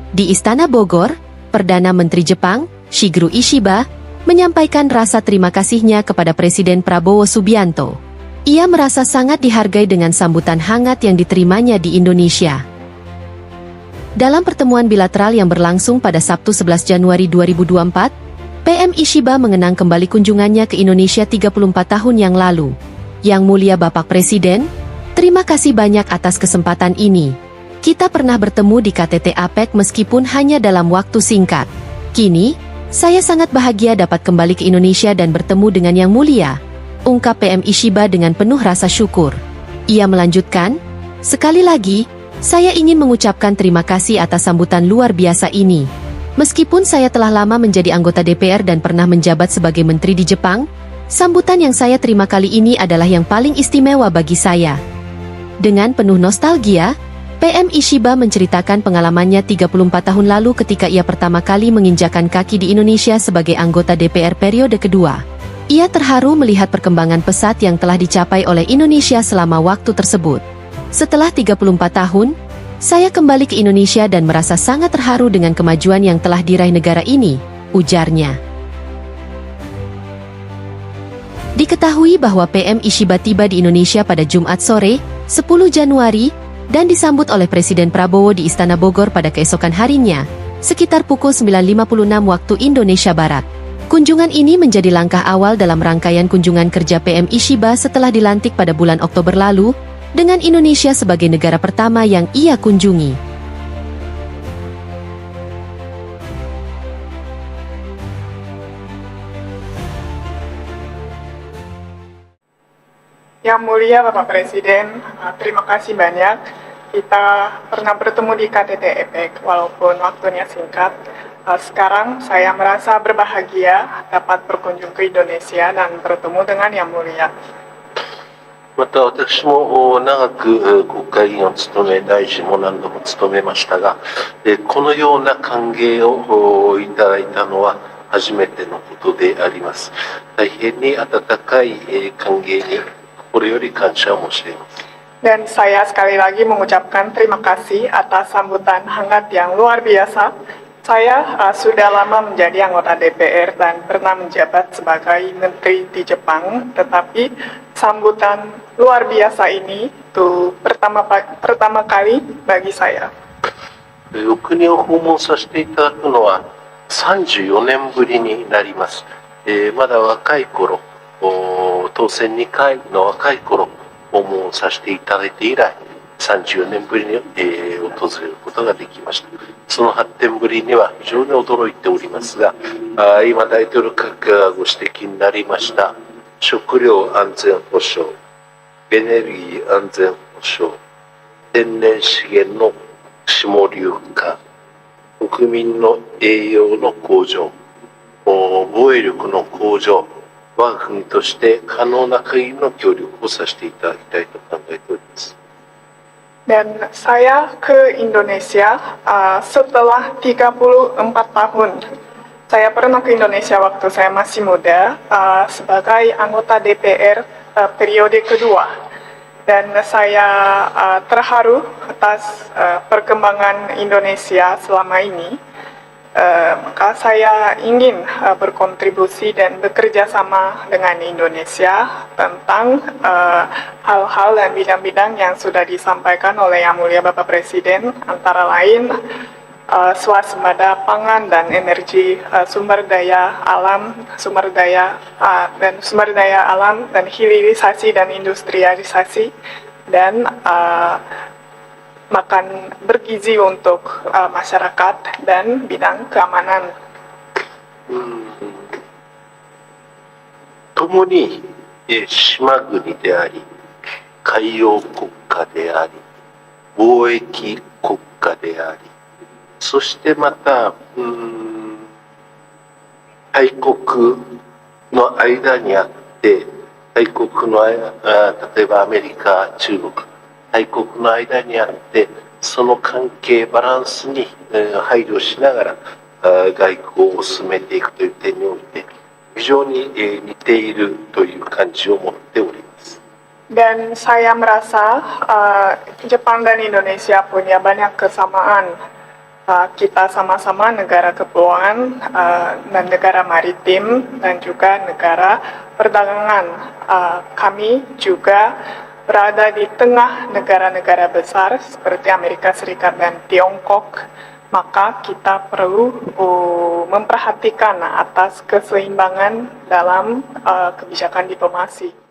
Di Istana Bogor, Perdana Menteri Jepang, Shigeru Ishiba, menyampaikan rasa terima kasihnya kepada Presiden Prabowo Subianto. Ia merasa sangat dihargai dengan sambutan hangat yang diterimanya di Indonesia. Dalam pertemuan bilateral yang berlangsung pada Sabtu 11 Januari 2024, PM Ishiba mengenang kembali kunjungannya ke Indonesia 34 tahun yang lalu. Yang Mulia Bapak Presiden, terima kasih banyak atas kesempatan ini. Kita pernah bertemu di KTT APEC meskipun hanya dalam waktu singkat. Kini, saya sangat bahagia dapat kembali ke Indonesia dan bertemu dengan Yang Mulia, ungkap PM Ishiba dengan penuh rasa syukur. Ia melanjutkan, sekali lagi, saya ingin mengucapkan terima kasih atas sambutan luar biasa ini. Meskipun saya telah lama menjadi anggota DPR dan pernah menjabat sebagai menteri di Jepang, sambutan yang saya terima kali ini adalah yang paling istimewa bagi saya. Dengan penuh nostalgia, PM Ishiba menceritakan pengalamannya 34 tahun lalu ketika ia pertama kali menginjakan kaki di Indonesia sebagai anggota DPR periode kedua. Ia terharu melihat perkembangan pesat yang telah dicapai oleh Indonesia selama waktu tersebut. Setelah 34 tahun, saya kembali ke Indonesia dan merasa sangat terharu dengan kemajuan yang telah diraih negara ini, ujarnya. Diketahui bahwa PM Ishiba tiba di Indonesia pada Jumat sore, 10 Januari, dan disambut oleh Presiden Prabowo di Istana Bogor pada keesokan harinya, sekitar pukul 9.56 waktu Indonesia Barat. Kunjungan ini menjadi langkah awal dalam rangkaian kunjungan kerja PM Ishiba setelah dilantik pada bulan Oktober lalu, dengan Indonesia sebagai negara pertama yang ia kunjungi. Yang Mulia Bapak Presiden, terima kasih banyak. Kita pernah bertemu di KTT APEC walaupun waktunya singkat. Sekarang saya merasa berbahagia dapat berkunjung ke Indonesia dan bertemu dengan Yang Mulia. また私も長く国会議員を務め、大臣も何度も務めましたが、このような歓迎をいただいたのは初めてのことであります。大変に温かい歓迎に心より感謝を申し上げます。 Dan saya sekali lagi mengucapkan terima kasih atas sambutan hangat yang luar biasa. Saya sudah lama menjadi anggota DPR dan pernah menjabat sebagai menteri di Jepang, tetapi sambutan luar biasa ini itu pertama kali bagi saya. お国を訪問させていただくのは34年ぶりになります。まだ若い頃、当選2回の若い頃訪問させていただいて以来、34年ぶりに、訪れることができました。その発展ぶりには非常に驚いておりますが、今大統領閣下がご指摘になりました食料安全保障、エネルギー安全保障、天然資源の下流化、国民の栄養の向上、防衛力の向上、我が国として可能な限りの協力をさせていただきたいと考えております。 Dan saya ke Indonesia setelah 34 tahun. Saya pernah ke Indonesia waktu saya masih muda sebagai anggota DPR periode kedua. Dan saya terharu atas perkembangan Indonesia selama ini. Maka saya ingin berkontribusi dan bekerja sama dengan Indonesia tentang hal-hal dan bidang-bidang yang sudah disampaikan oleh Yang Mulia Bapak Presiden, antara lain swasembada pangan dan energi, sumber daya alam dan hilirisasi dan industrialisasi, dan makan bergizi untuk masyarakat dan bidang keamanan. 共に島国であり、海洋国家であり、貿易国家であり、そしてまた大国の間にあって、大国の例えばアメリカ、中国、大国の間にあって、その関係バランスに配慮しながら外交を進めていくという点において非常に似ているという感じを持っております。 Dan saya merasa Jepang dan Indonesia punya banyak kesamaan kita sama-sama negara kepulauan dan negara maritim dan juga negara perdagangan. Kami juga berada di tengah negara-negara besar seperti Amerika Serikat dan Tiongkok, maka kita perlu memperhatikan atas keseimbangan dalam kebijakan diplomasi.